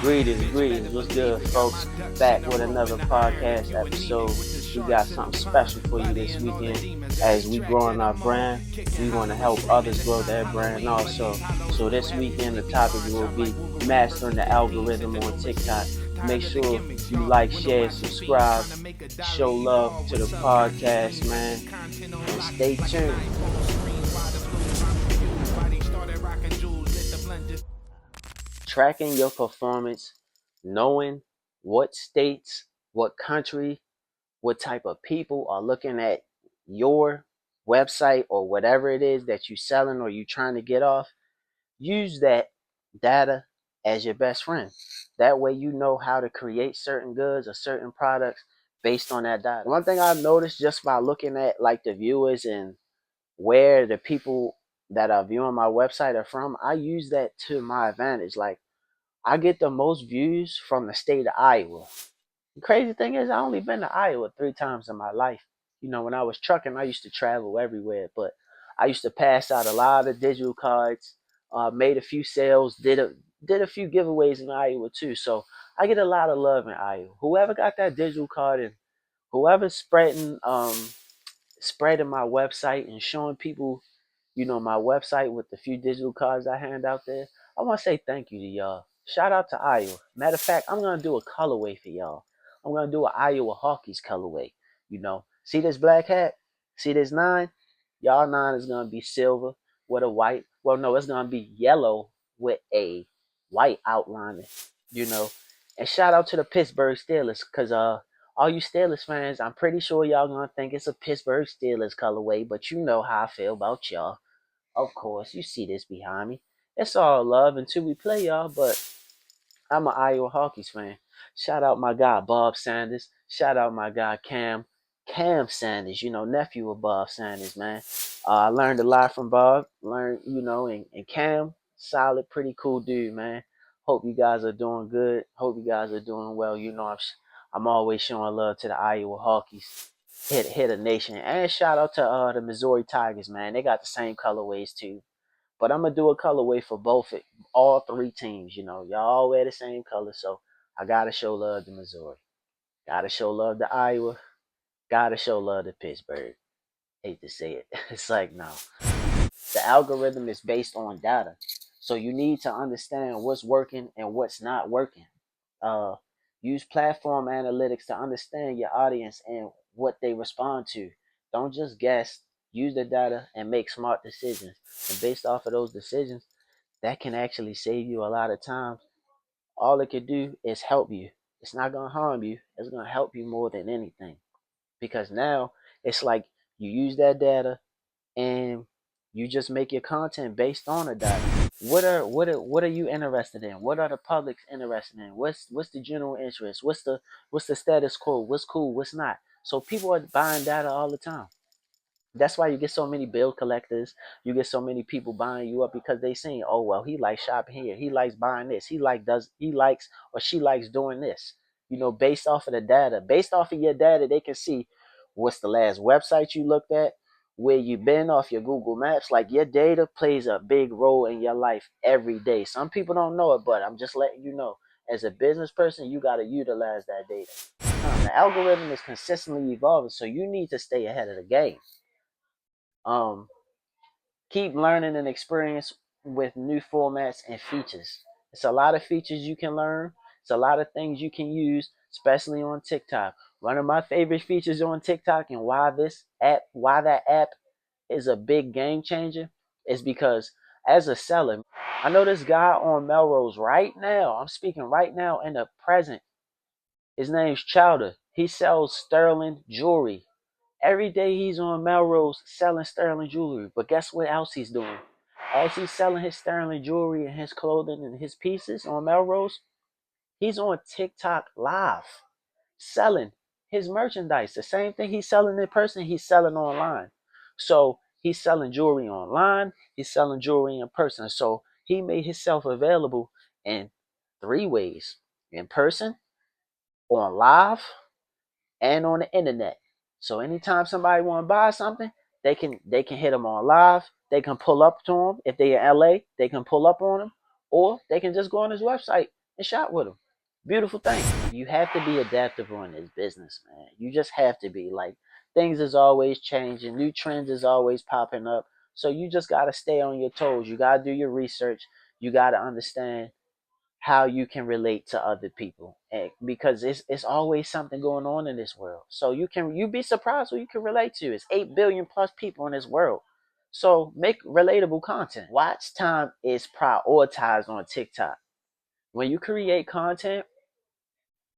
Greetings. What's good, folks? Back with another podcast episode. We got something special for you this weekend. As we growing our brand, we want to help others grow their brand also. So this weekend, the topic will be mastering the algorithm on TikTok. Make sure you like, share, subscribe, show love to the podcast, man, and stay tuned. Tracking your performance, knowing what states, what country, what type of people are looking at your website or whatever it is that you're selling or you're trying to get off. Use that data as your best friend. That way you know how to create certain goods or certain products based on that data. One thing I've noticed just by looking at like the viewers and where the people that are viewing my website are from, I use that to my advantage. Like, I get the most views from the state of Iowa. The crazy thing is, I only been to Iowa 3 times in my life. You know, when I was trucking, I used to travel everywhere, but I used to pass out a lot of digital cards, made a few sales, did a few giveaways in Iowa too. So I get a lot of love in Iowa. Whoever got that digital card and whoever's spreading my website and showing people, you know, my website with the few digital cards I hand out there, I want to say thank you to y'all. Shout out to Iowa. Matter of fact, I'm going to do a colorway for y'all. I'm going to do an Iowa Hawkeyes colorway. You know, see this black hat? See this 9? Y'all 9 is going to be silver with a white. Well, no, it's going to be yellow with a white outlining, you know. And shout out to the Pittsburgh Steelers because all you Steelers fans, I'm pretty sure y'all gonna think it's a Pittsburgh Steelers colorway, but you know how I feel about y'all. Of course, you see this behind me. It's all love until we play y'all, but I'm an Iowa Hawkeyes fan. Shout out my guy Bob Sanders. Shout out my guy Cam Sanders, you know, nephew of Bob Sanders, man. I learned a lot from Bob. And Cam, solid, pretty cool dude, man. Hope you guys are doing good. Hope you guys are doing well. You know, I'm always showing love to the Iowa Hawkeyes. Hit a nation. And shout out to the Missouri Tigers, man. They got the same colorways too. But I'm gonna do a colorway for all 3 teams. You know, y'all all wear the same color, so I gotta show love to Missouri. Gotta show love to Iowa. Gotta show love to Pittsburgh. Hate to say it. It's like, no. The algorithm is based on data. So you need to understand what's working and what's not working. Uh, Use platform analytics to understand your audience and what they respond to. Don't just guess. Use the data and make smart decisions. And based off of those decisions, that can actually save you a lot of time. All it could do is help you. It's not going to harm you. It's going to help you more than anything. Because now it's like you use that data and you just make your content based on the data. What are you interested in? What are the publics interested in? What's the general interest? What's the status quo? What's cool? What's not? So people are buying data all the time. That's why you get so many bill collectors. You get so many people buying you up because they saying, "Oh well, he likes shopping here. He likes buying this. He likes or she likes doing this." You know, based off of the data, based off of your data, they can see what's the last website you looked at, where you've been off your Google Maps. Like, your data plays a big role in your life every day. Some people don't know it, but I'm just letting you know. As a business person, you got to utilize that data. The algorithm is consistently evolving, so you need to stay ahead of the game. Um, Keep learning and experience with new formats and features. It's a lot of features you can learn. It's a lot of things you can use, especially on TikTok. One of my favorite features on TikTok and why that app is a big game changer is because as a seller, I know this guy on Melrose right now. I'm speaking right now in the present. His name's Chowder. He sells sterling jewelry. Every day he's on Melrose selling sterling jewelry. But guess what else he's doing? As he's selling his sterling jewelry and his clothing and his pieces on Melrose, he's on TikTok live selling his merchandise. The same thing he's selling in person, he's selling online. So he's selling jewelry online, he's selling jewelry in person. So he made himself available in 3 ways: in person, on live, and on the internet. So anytime somebody want to buy something, they can hit him on live, They can pull up to him. If they in LA, they can pull up on him, or they can just go on his website and shop with him. Beautiful thing. You have to be adaptable in this business, man. You just have to be. Like, things is always changing, new trends is always popping up. So you just gotta stay on your toes. You gotta do your research. You gotta understand how you can relate to other people, and because it's always something going on in this world. So you be surprised who you can relate to. It's 8 billion plus people in this world. So make relatable content. Watch time is prioritized on TikTok. When you create content,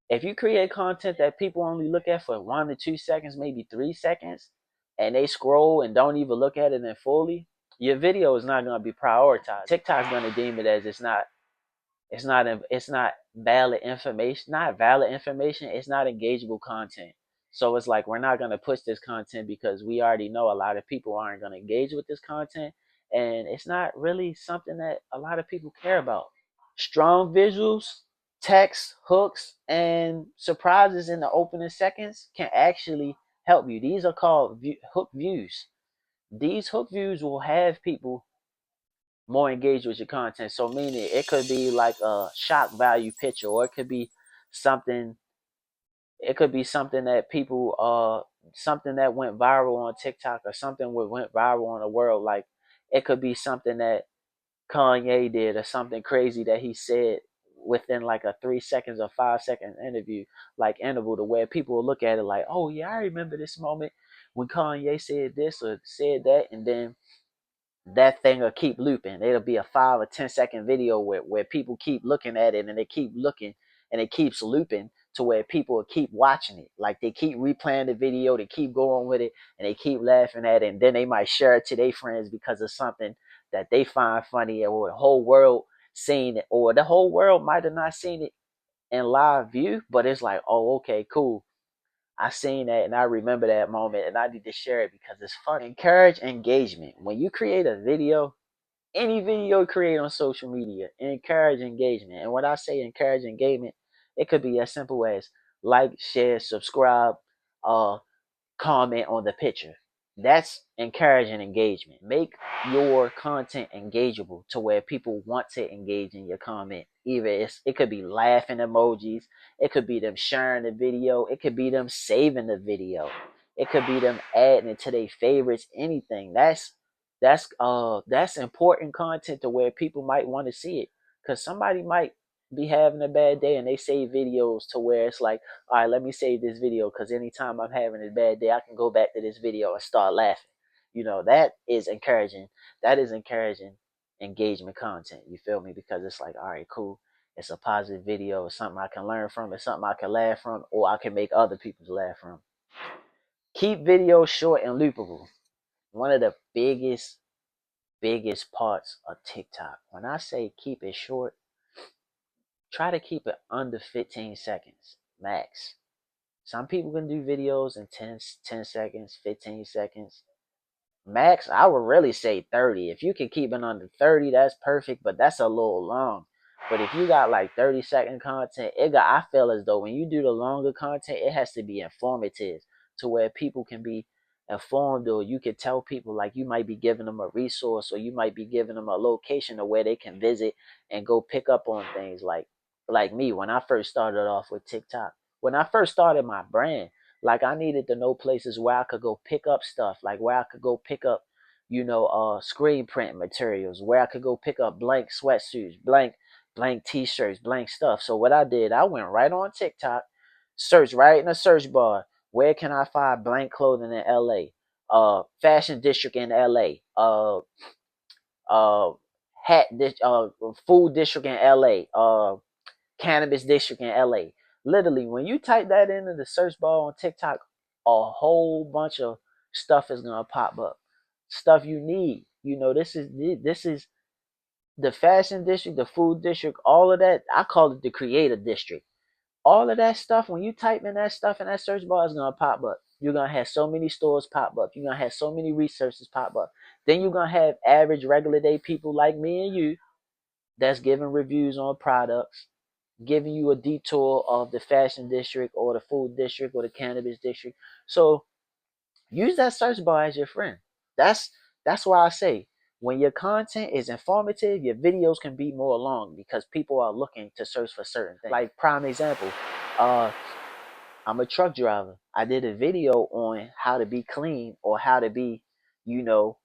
if you create content that people only look at for 1 to 2 seconds, maybe 3 seconds, and they scroll and don't even look at it in fully, your video is not going to be prioritized. TikTok's going to deem it as it's not valid information, not valid information. It's not engageable content. So it's like, we're not going to push this content because we already know a lot of people aren't going to engage with this content, and it's not really something that a lot of people care about. Strong visuals, text, hooks, and surprises in the opening seconds can actually help you. These are called hook views. These hook views will have people more engaged with your content. So meaning, it could be like a shock value picture, or something it could be something that people something that went viral on TikTok, or something that went viral in the world. Like, it could be something that Kanye did, or something crazy that he said within like a 3 seconds or 5 second interview, like interval, to where people will look at it like, oh yeah, I remember this moment when Kanye said this or said that, and then that thing will keep looping. It'll be a 5 or 10 second video where people keep looking at it, and they keep looking, and it keeps looping to where people will keep watching it. Like, they keep replaying the video, they keep going with it, and they keep laughing at it, and then they might share it to their friends because of something that they find funny, or the whole world seen it, or the whole world might have not seen it in live view, but it's like, oh, okay, cool. I seen that and I remember that moment, and I need to share it because it's funny. Encourage engagement. When you create a video, any video you create on social media, encourage engagement. And when I say encourage engagement, it could be as simple as like, share, subscribe, uh, comment on the picture. That's encouraging engagement. Make your content engageable to where people want to engage in your comment. Either it could be laughing emojis, it could be them sharing the video, it could be them saving the video, it could be them adding it to their favorites. Anything that's important content to where people might want to see it, because somebody might be having a bad day and they save videos to where it's like, all right, let me save this video because anytime I'm having a bad day, I can go back to this video and start laughing. That is encouraging. That is encouraging engagement content. You feel me? Because it's like, all right, cool. It's a positive video. It's something I can learn from. It's something I can laugh from, or I can make other people laugh from. Keep videos short and loopable. One of the biggest parts of TikTok. When I say keep it short, try to keep it under 15 seconds max. Some people can do videos in 10 seconds, 15 seconds. Max, I would really say 30. If you can keep it under 30, that's perfect, but that's a little long. But if you got like 30-second content, I feel as though when you do the longer content, it has to be informative to where people can be informed, or you could tell people, like, you might be giving them a resource, or you might be giving them a location of where they can visit and go pick up on things. Like me, when I first started off with TikTok, when I first started my brand, like, I needed to know places where I could go pick up stuff, like where I could go pick up, screen print materials, where I could go pick up blank sweatsuits, blank t-shirts, blank stuff. So what I did, I went right on TikTok, search right in the search bar, where can I find blank clothing in LA? Fashion district in LA. Uh hat food district in LA. Cannabis district in LA. Literally, when you type that into the search bar on TikTok, a whole bunch of stuff is gonna pop up. Stuff you need. This is the fashion district, the food district, all of that. I call it the creative district. All of that stuff, when you type in that stuff in that search bar, is gonna pop up. You're gonna have so many stores pop up. You're gonna have so many resources pop up. Then you're gonna have average regular day people like me and you that's giving reviews on products, giving you a detour of the fashion district or the food district or the cannabis district. So use that search bar as your friend. That's why I say When your content is informative, your videos can be more long because people are looking to search for certain things. Like prime example, uh, I'm a truck driver. I did a video on how to be clean or how to be, you know,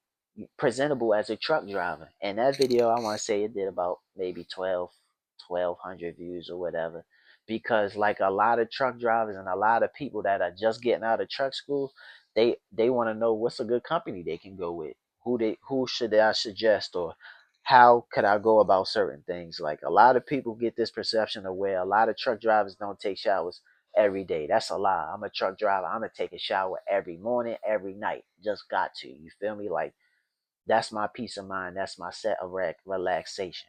presentable as a truck driver. And that video, I want to say it did about maybe 1,200 views or whatever. Because like a lot of truck drivers and a lot of people that are just getting out of truck school, they want to know what's a good company they can go with. Who should I suggest, or how could I go about certain things? Like a lot of people get this perception of where a lot of truck drivers don't take showers every day. That's a lie. I'm a truck driver. I'm gonna take a shower every morning, every night. Just got to. You feel me? Like that's my peace of mind. That's my set of relaxation.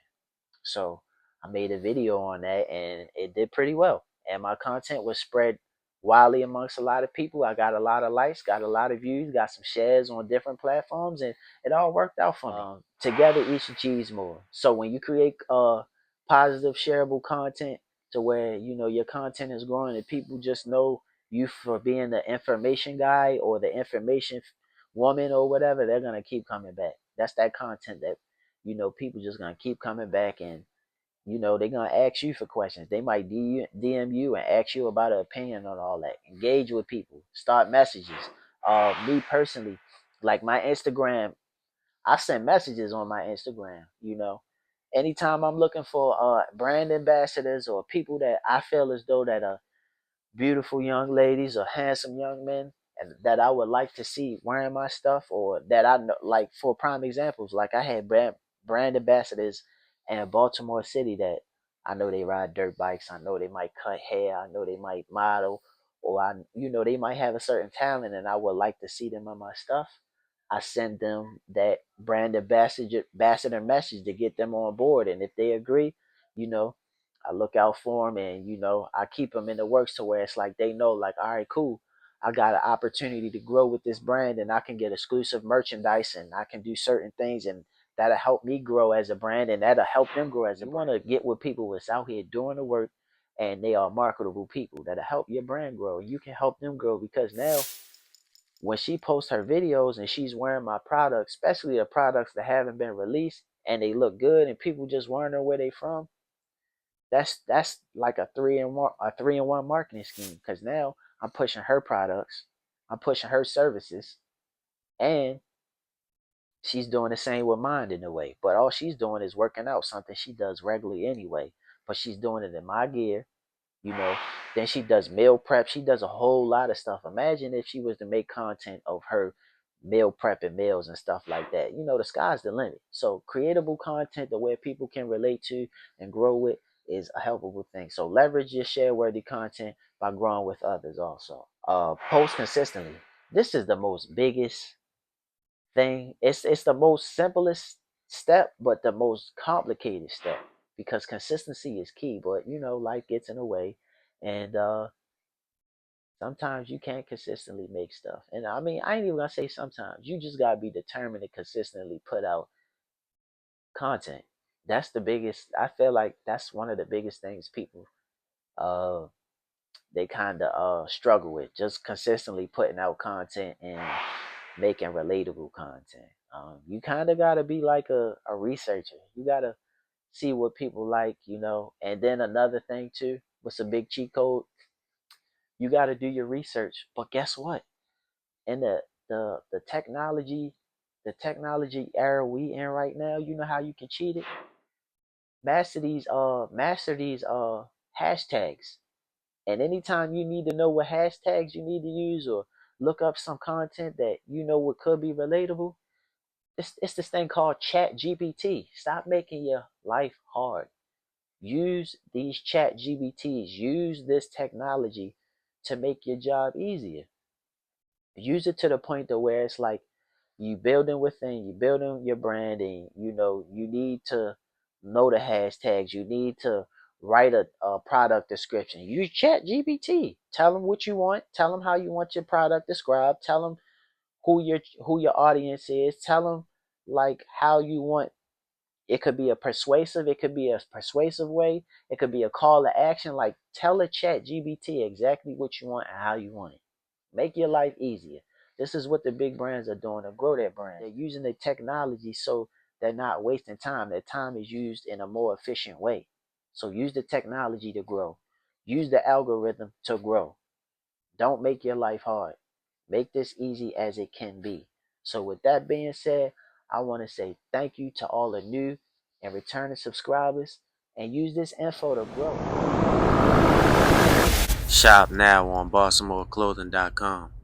So I made a video on that and it did pretty well. And my content was spread widely amongst a lot of people. I got a lot of likes, got a lot of views, got some shares on different platforms, and it all worked out for me. Together each achieves more. So when you create positive shareable content to where your content is growing and people just know you for being the information guy or the information woman or whatever, they're gonna keep coming back. That's that content that people just gonna keep coming back, and they're gonna ask you for questions. They might DM you and ask you about an opinion on all that. Engage with people, start messages. Me personally, like my Instagram, I send messages on my Instagram. Anytime I'm looking for brand ambassadors or people that I feel as though that are beautiful young ladies or handsome young men and that I would like to see wearing my stuff, or that I know, like for prime examples, like I had brand ambassadors in Baltimore City that I know they ride dirt bikes, I know they might cut hair, I know they might model, or they might have a certain talent and I would like to see them on my stuff. I send them that brand ambassador message to get them on board, and if they agree, you know, I look out for them, and I keep them in the works to where it's like they know, like, all right, cool. I got an opportunity to grow with this brand, and I can get exclusive merchandise, and I can do certain things, and that'll help me grow as a brand, and that'll help them grow as a brand. You want to get with people that's out here doing the work, and they are marketable people that'll help your brand grow. You can help them grow because now, when she posts her videos and she's wearing my products, especially the products that haven't been released, and they look good, and people just wondering where they from, that's like a three in one marketing scheme, because now I'm pushing her products, I'm pushing her services, and she's doing the same with mine in a way. But all she's doing is working out, something she does regularly anyway. But she's doing it in my gear, you know. Then she does meal prep. She does a whole lot of stuff. Imagine if she was to make content of her meal prepping meals and stuff like that. The sky's the limit. So creatable content the way people can relate to and grow with is a helpful thing. So leverage your share worthy content by growing with others also. Post consistently. This is the most biggest thing. It's the most simplest step, but the most complicated step, because consistency is key. But life gets in the way, and sometimes you can't consistently make stuff. And I mean, I ain't even gonna say sometimes. You just gotta be determined to consistently put out content. That's the biggest. I feel like that's one of the biggest things people uh they kind of struggle with, just consistently putting out content and making relatable content. You kind of got to be like a researcher. You got to see what people like, and then another thing too, what's a big cheat code, you got to do your research. But guess what, in the technology era we in right now, you know how you can cheat it. Master these hashtags. And anytime you need to know what hashtags you need to use, or look up some content that what could be relatable, it's this thing called Chat GPT. Stop making your life hard. Use these Chat GPTs. Use this technology to make your job easier. Use it to the point to where it's like you building your brand, and you need to know the hashtags. You need to write a product description. Use Chat GPT. Tell them what you want. Tell them how you want your product described. Tell them who your audience is. Tell them like how you want. It could be a persuasive way. It could be a call to action. Like, tell a Chat GPT exactly what you want and how you want it. Make your life easier. This is what the big brands are doing to grow their brand. They're using the technology so they're not wasting time. Their time is used in a more efficient way. So use the technology to grow. Use the algorithm to grow. Don't make your life hard. Make this easy as it can be. So with that being said, I want to say thank you to all the new and returning subscribers, and use this info to grow. Shop now on BaltimoreClothing.com.